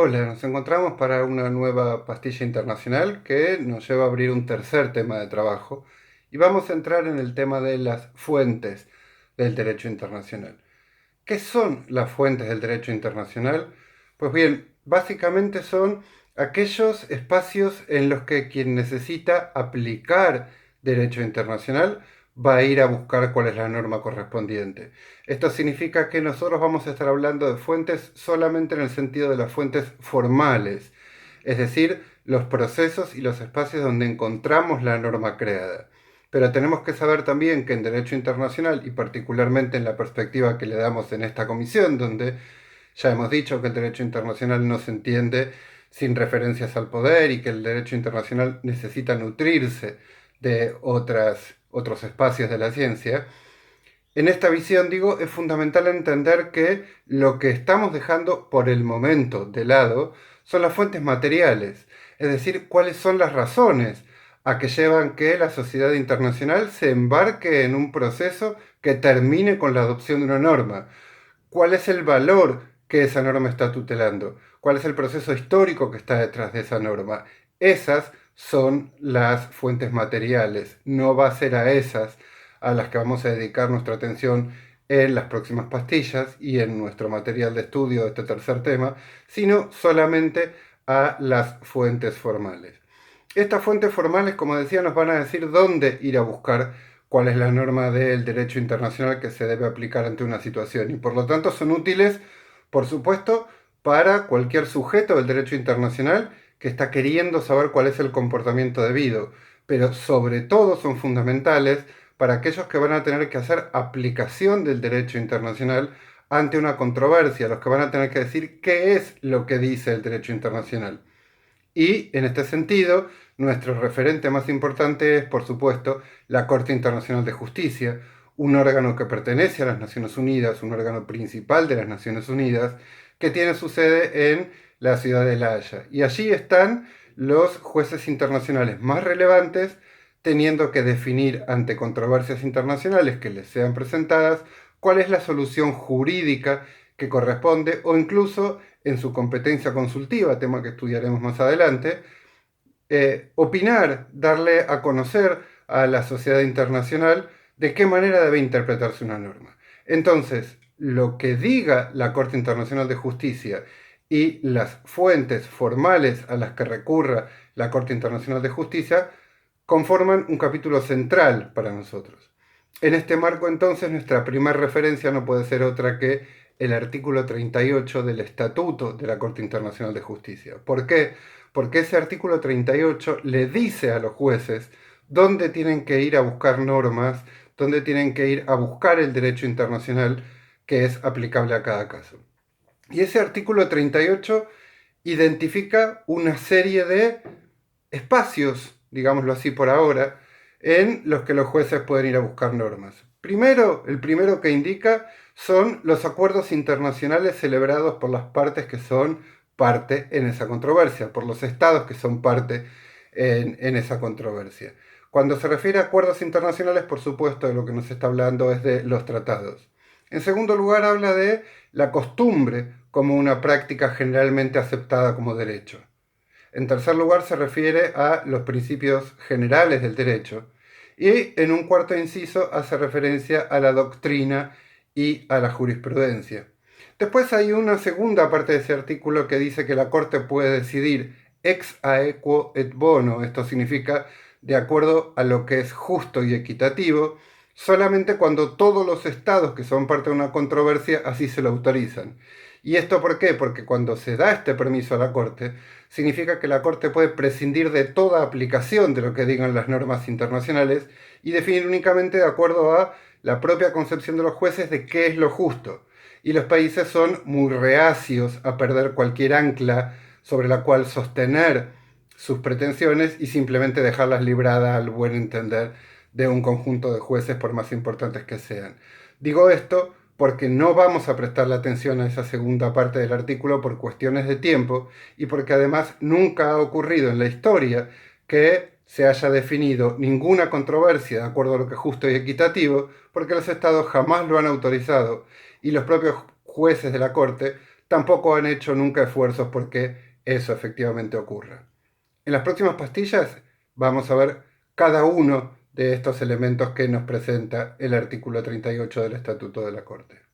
Hola, nos encontramos para una nueva pastilla internacional que nos lleva a abrir un tercer tema de trabajo y vamos a entrar en el tema de las fuentes del derecho internacional. ¿Qué son las fuentes del derecho internacional? Pues bien, básicamente son aquellos espacios en los que quien necesita aplicar derecho internacional va a ir a buscar cuál es la norma correspondiente. Esto significa que nosotros vamos a estar hablando de fuentes solamente en el sentido de las fuentes formales, es decir, los procesos y los espacios donde encontramos la norma creada. Pero tenemos que saber también que en derecho internacional, y particularmente en la perspectiva que le damos en esta comisión, donde ya hemos dicho que el derecho internacional no se entiende sin referencias al poder y que el derecho internacional necesita nutrirse de otros espacios de la ciencia, en esta visión, digo, es fundamental entender que lo que estamos dejando por el momento de lado son las fuentes materiales, es decir, cuáles son las razones a que llevan que la sociedad internacional se embarque en un proceso que termine con la adopción de una norma. ¿Cuál es el valor que esa norma está tutelando? ¿Cuál es el proceso histórico que está detrás de esa norma? Esas son las fuentes materiales. No va a ser a esas a las que vamos a dedicar nuestra atención en las próximas pastillas y en nuestro material de estudio de este tercer tema, sino solamente a las fuentes formales. Estas fuentes formales, como decía, nos van a decir dónde ir a buscar cuál es la norma del derecho internacional que se debe aplicar ante una situación y por lo tanto son útiles, por supuesto, para cualquier sujeto del derecho internacional que está queriendo saber cuál es el comportamiento debido, pero sobre todo son fundamentales para aquellos que van a tener que hacer aplicación del derecho internacional ante una controversia, los que van a tener que decir qué es lo que dice el derecho internacional. Y en este sentido, nuestro referente más importante es, por supuesto, la Corte Internacional de Justicia, un órgano que pertenece a las Naciones Unidas, un órgano principal de las Naciones Unidas, que tiene su sede en la ciudad de La Haya. Y allí están los jueces internacionales más relevantes, teniendo que definir ante controversias internacionales que les sean presentadas cuál es la solución jurídica que corresponde o incluso en su competencia consultiva, tema que estudiaremos más adelante, opinar, darle a conocer a la sociedad internacional de qué manera debe interpretarse una norma. Entonces, lo que diga la Corte Internacional de Justicia y las fuentes formales a las que recurra la Corte Internacional de Justicia conforman un capítulo central para nosotros. En este marco, entonces, nuestra primera referencia no puede ser otra que el artículo 38 del Estatuto de la Corte Internacional de Justicia. ¿Por qué? Porque ese artículo 38 le dice a los jueces dónde tienen que ir a buscar normas, dónde tienen que ir a buscar el derecho internacional que es aplicable a cada caso. Y ese artículo 38 identifica una serie de espacios, digámoslo así por ahora, en los que los jueces pueden ir a buscar normas. Primero, el primero que indica son los acuerdos internacionales celebrados por las partes que son parte en esa controversia, por los estados que son parte en esa controversia. Cuando se refiere a acuerdos internacionales, por supuesto, de lo que nos está hablando es de los tratados. En segundo lugar, habla de la costumbre como una práctica generalmente aceptada como derecho. En tercer lugar, se refiere a los principios generales del derecho. Y en un cuarto inciso hace referencia a la doctrina y a la jurisprudencia. Después hay una segunda parte de ese artículo que dice que la Corte puede decidir ex aequo et bono, esto significa de acuerdo a lo que es justo y equitativo, solamente cuando todos los estados que son parte de una controversia así se lo autorizan. ¿Y esto por qué? Porque cuando se da este permiso a la Corte, significa que la Corte puede prescindir de toda aplicación de lo que digan las normas internacionales y definir únicamente de acuerdo a la propia concepción de los jueces de qué es lo justo. Y los países son muy reacios a perder cualquier ancla sobre la cual sostener sus pretensiones y simplemente dejarlas libradas al buen entender de un conjunto de jueces por más importantes que sean. Digo esto porque no vamos a prestarle atención a esa segunda parte del artículo por cuestiones de tiempo y porque además nunca ha ocurrido en la historia que se haya definido ninguna controversia de acuerdo a lo que es justo y equitativo, porque los estados jamás lo han autorizado y los propios jueces de la Corte tampoco han hecho nunca esfuerzos porque eso efectivamente ocurra. En las próximas pastillas vamos a ver cada uno de estos elementos que nos presenta el artículo 38 del Estatuto de la Corte.